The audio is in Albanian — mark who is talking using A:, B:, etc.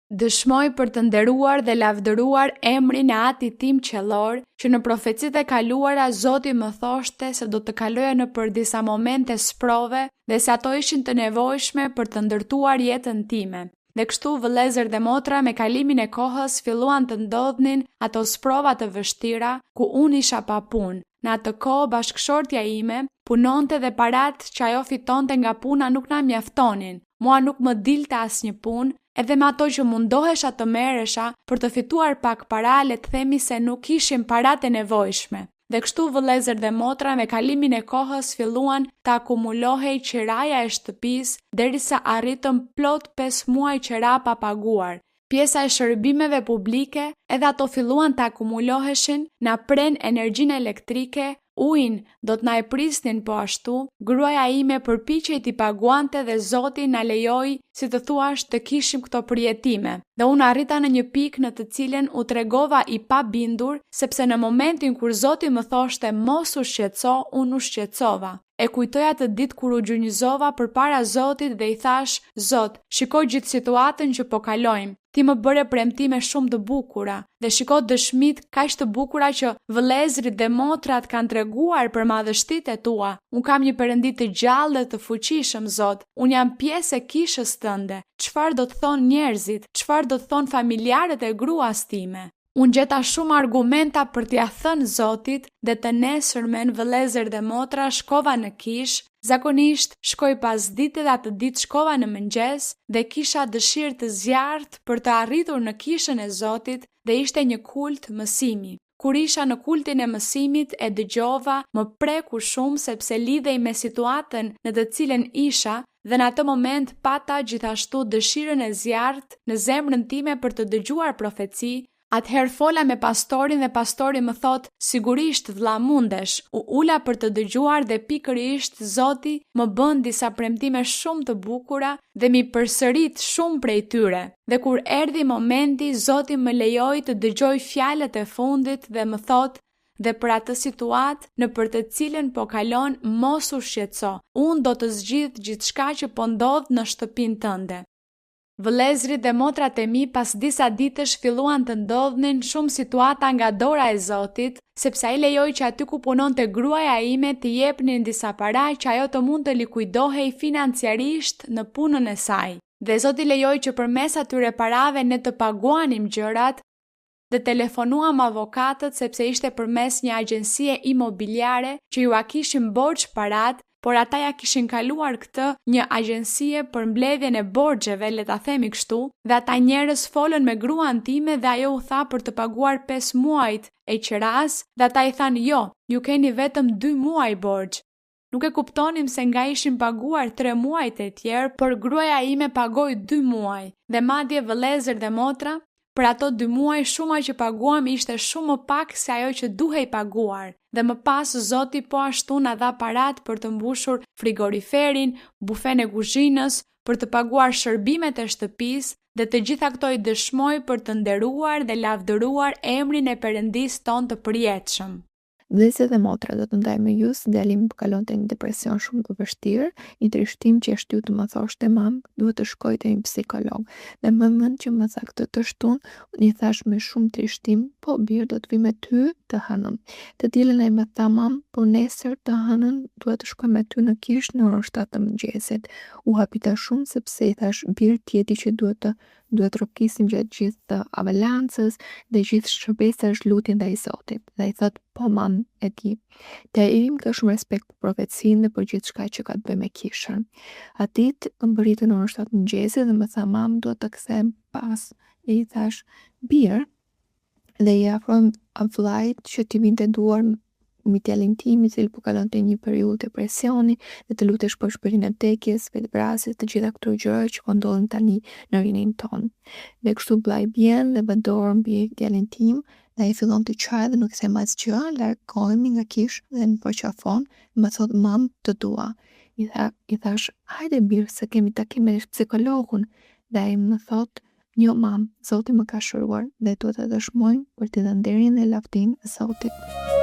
A: Dëshmoj për të nderuar dhe lavdëruar emrin e Atit tim qiellor, që në profecitë e kaluara Zoti më thoshte se do të kaloja nëpër disa momente sprove dhe se ato ishin të nevojshme për të ndërtuar jetën time. Dhe kështu vëllezër dhe motra, me kalimin e kohës filluan të ndodhnin ato sprova të vështira ku unë isha pa punë. Në atë kohë bashkëshortja ime punonte dhe paratë që ajo fitonte nga puna nuk na mjaftonin. Mua nuk më dilte asnjë punë, edhe me ato që mundohesha të merresha për të fituar pak para, le të themi se nuk ishin paratë e nevojshme. Dhe kështu vëllezër dhe motra, me kalimin e kohës filluan të akumulohej qiraja e shtëpisë derisa arritëm plot 5 muaj qira pa paguar. Pjesa e shërbimeve publike edhe ato filluan të akumuloheshin, na pren energjinë elektrike, ujin do të na e prisnin, po ashtu gruaja ime përpiqej t'i paguante dhe Zoti na lejoi, si të thuash, të kishim këto përjetime. Dhe unë arrita në një pikë në të cilën u tregova i pabindur, sepse në momentin kur Zoti më thoshte mos u shqetëso, unë u shqetësova. E kujtoja të ditë kur u gjunjëzova përpara Zotit dhe i thash: Zot, shikoj gjithë situatën që po kalojmë. Ti më bëre premtime shumë të bukura dhe shiko dëshmit kaq të bukura që vëllezrit dhe motrat kanë treguar për madhështitë e tua. Unë kam një Perëndi të gjallë dhe të fuqishëm, Zot. Unë jam pjesë e kishës tënde. Çfarë do të thonë njerëzit? Çfarë do të thonë familjarët e gruas time? Unë gjeta shumë argumenta për t'ia thënë Zotit dhe të nesërmen vëllezër dhe motra shkova në kishë. Zakonisht shkoj pas dite dhe atë ditë shkova në mëngjes dhe kisha dëshirë të zjarrt për të arritur në kishën e Zotit dhe ishte një kult mësimi. Kur isha në kultin e mësimit e dëgjova, më preku shumë sepse lidhej me situatën në të cilën isha dhe në atë moment pata gjithashtu dëshirën e zjarrt në zemrën time për të dëgjuar profeci. Atëherë fola me pastorin dhe pastori më thot: sigurisht vëlla mundesh. U ula për të dëgjuar dhe pikërisht Zoti më bën disa premtime shumë të bukura dhe mi përsërit shumë prej tyre. Dhe kur erdhi momenti, Zoti më lejoi të dëgjoj fjalët e fundit dhe më thot: dhe për atë situatë në për të cilën po kalon, mos u shqetëso. Unë do të zgjidh gjithçka që po ndodh në shtëpinë tënde. Vëllezrit dhe motrat e mi pas disa ditësh filluan të ndodhnin shumë situata nga dora e Zotit, sepse ai lejoi që aty ku punonte gruaja ime të jepnin disa para që ajo të mund të likuidohej financiarisht në punën e saj. Dhe Zoti lejoi që përmes atyre parave ne të paguanim gjërat dhe telefonuam avokatët sepse ishte përmes një agjencie imobiliare që ju a kishin borxh parat, por ata ja kishin kaluar këtë një agjencie për mbledhjen e borxheve, le ta themi kështu, dhe ata njerëz folën me gruan time dhe ajo u tha për të paguar 5 muajt e qiras dhe ata i thanë: jo, ju keni vetëm 2 muaj borxh. Nuk e kuptonim se nga ishin paguar 3 muajt e tjerë, por gruaja ime pagoi 2 muaj. Dhe madje vëllezër dhe motra, për ato 2 muaj shuma që paguam ishte shumë më pak se ajo që duhej paguar. Dhe më pas Zoti po ashtu na dha parat për të mbushur frigoriferin, bufen e kuzhinës, për të paguar shërbimet e shtëpisë dhe të gjitha këto i dëshmoj për të nderuar dhe lavdëruar emrin e Perëndisë tonë të përjetshëm.
B: Vëllezër dhe motra, do të ndaj me ju se djali im kalonte një depresion shumë të vështirë, një trishtim që ashtu të më thoshte: mam, duhet të shkoj te një psikolog. Dhe më mend që më tha këtë të shtun, i thash me shumë trishtim: po birë, do të vi me ty të hënën. Të dielën ai më tha: mam, po nesër të hënën duhet të shkoj me ty në kishë në orën 7 të mëngjesit. U hapita shumë sepse i thash: birë, tjeti që duhet të rrokisim gjatë gjithë avalancës dhe gjithë shërbesash lutjen ndaj Zotit. Dhe i thot: po mam, e di. Te im ka shumë respekt për profecinë dhe për gjithë shka që ka të bëj me kishën. Atit më bëritën në orën 7 mëngjesit dhe më tha: mam, duhet të kthem pas. E i thash: birë, dhe i afrojmë vllait që t'i vinte duar mi djalin tim i cili po kalonte një periudhë depresioni dhe të lutesh për shpërimin e vdekjes, vetvrasjes, të gjitha këto gjëra që po ndodhin tani në rinin ton. Dhe kështu vllai bjen dhe vë dorën mbi djalin tim dhe ai fillon të qaj dhe nuk them asgjë, largohemi nga kishë dhe më përqafon, më thot: mam, të dua. I thash: hajde birë se kemi takim me psikologun. Dhe ai më thot: jo mam, Zoti më ka shëruar dhe duhet të dëshmoj për të dhënë nderin dhe lavdinë e Zotit.